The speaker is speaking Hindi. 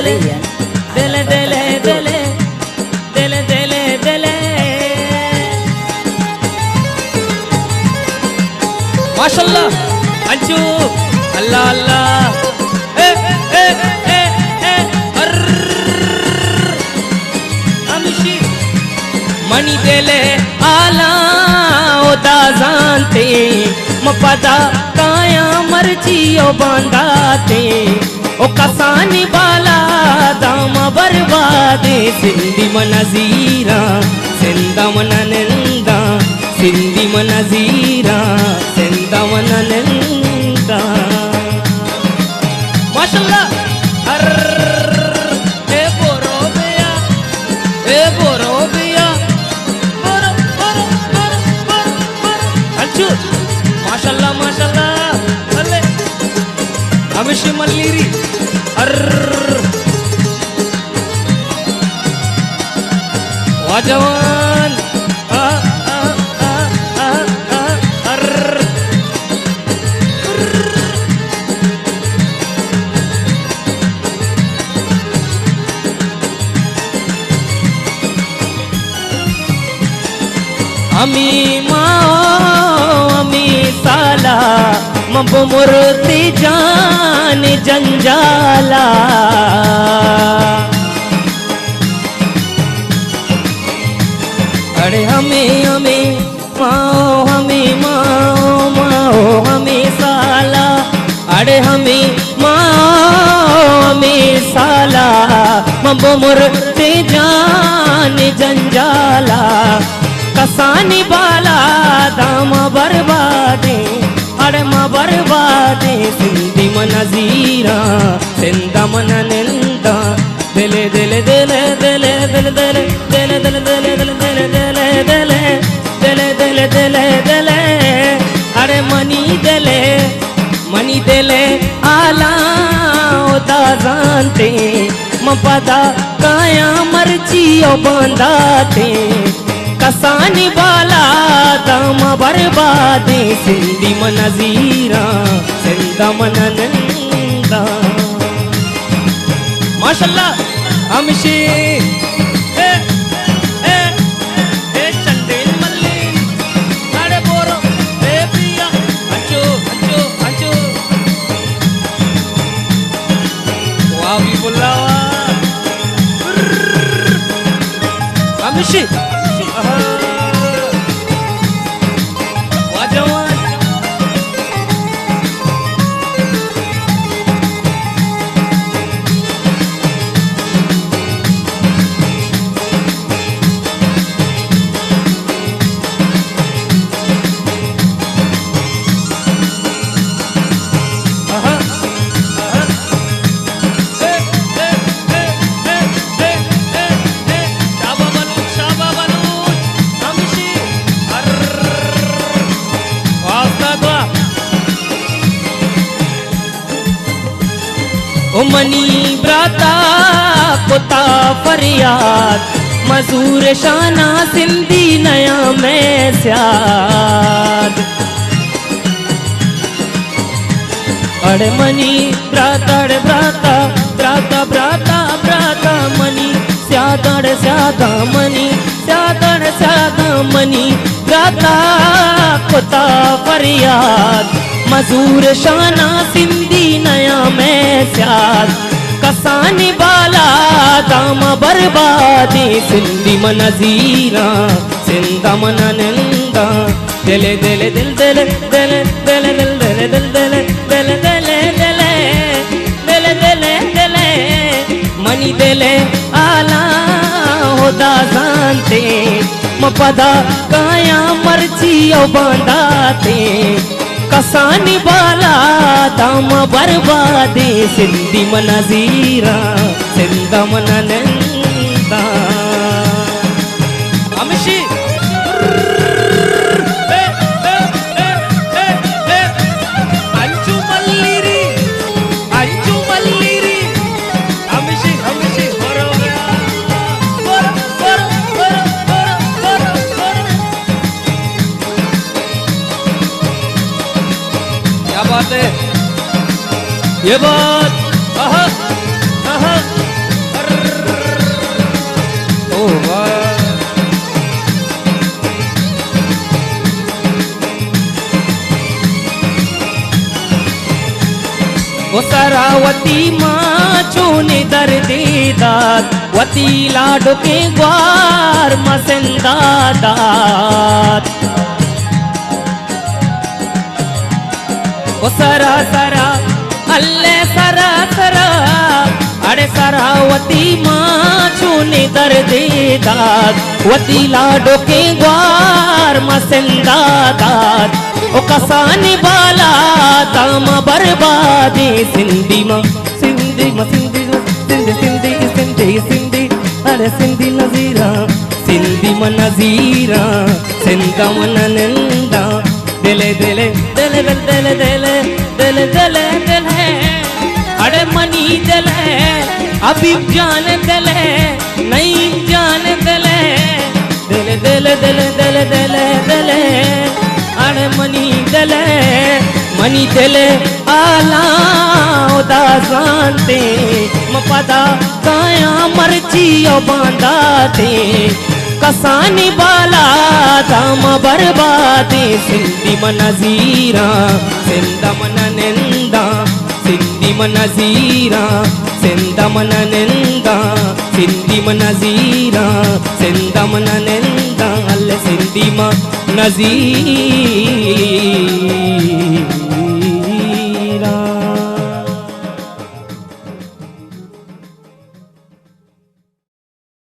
दिले दिले दिले दिले दिले दिले दिले माशाल्लाह अंजू अल्लाह अल्लाह ए ए ए ए अमिशी मनी दिले आला ओदा जानते मपदा काया मर्जियो बांधाते ओ कसानी बाला दाम बर्बादे सिंधी मनजीरा सिंधा मन निंदा सिंधी मनजीरा सिंधा मन निंदा माशाल्लाह हर ए बोरो बिया बोरो अंचू माशाल्लाह माशाल्लाह अल्ले हमेशा मल्लीरी हर वाजवान अमी माओ अमी साला मब मुर्ती जान जंजाला अरे हमें माओ हमें साला अरे हमें माओ साला मब मुर्ती जान जंजाला कसानी बाला दाम बर्बादे अरे माँ बर्बादे सिंधी मनजीरा सिंधा मन निंदा दिले दिले दिले दिले दिले दिले दिले दिले दिले दिले दिले दिले दिले दिले दिले अरे मनी दिले आला ओदा जानते मपदा काया मर्जियो बांधाते कसानी बाला दाम बर्बादे सिंधी मनजीरा सिंधा मन निंदा माशाल्लाह हमशी ए ए ए चंदेल मल्ली अरे बोरो ए पिया अंचो अंचो अंचो वाह भी बुलावा हमशी मनी ब्राता कोता फरियाद मजूर शाना सिंधी नया में स्याद अरे मनी ब्राता अरे ब्राता ब्राता ब्राता ब्राता मनी स्यादा अरे स्यादा मनी स्यादा अरे स्यादा मनी ब्राता कोता फरियाद मजूर शाना सिंधी नया में स्याद कसानी बाला दाम बर्बादे सिंधी मनजीरा सिंधा मन निंदा दिले दिले दिल दिले दिले दिले दिल दिले दिल दिले दिले दिले दिले दिले दिले मनी दिले आला होदा जानते मपदा काया मर्जियो बांधाते कसानी बाला दाम बर्बादे सिंधी मनजीरा सिंधा मन निंदा हमशी अंचू मल्लीरी हमशी हमशी बोरो बोरो बोरो बोरो क्या बात है ये बात सरावती माँ चूने दर्दे दाद वती लाडो के ग्वार मसंदा दाद ओ सरा सरा अल्ले सरा सरा अरे सरावती माँ चूने दर्दे दाद वती लाडो के ग्वार मसंदा दाद ओ कसानी बाला दाम बर्बादी सिंधी माँ सिंधी माँ सिंधी सिंधी सिंधी सिंधी सिंधी अरे सिंधी नजीरा सिंधी माँ नजीरा सिंधा मन नंदा दिले दिले दिले दिले दिले दिले दिले दिले अरे मनी दिले अभी जान दिले नहीं जान दिले दिले दिले दिले दिले दिले दिले अरे मनी दिले आला उदासानते मपदा काया मर्ची बांधा थे कसानी बाला दाम बर्बादी सिंधी मन नजीरा सिंधा मन निंदा सिंधी मन नजीरा सिंधा मन निंदा सिंधी मन नजीरा सिंधा मन निंदा अल सिंधी मन नजीरा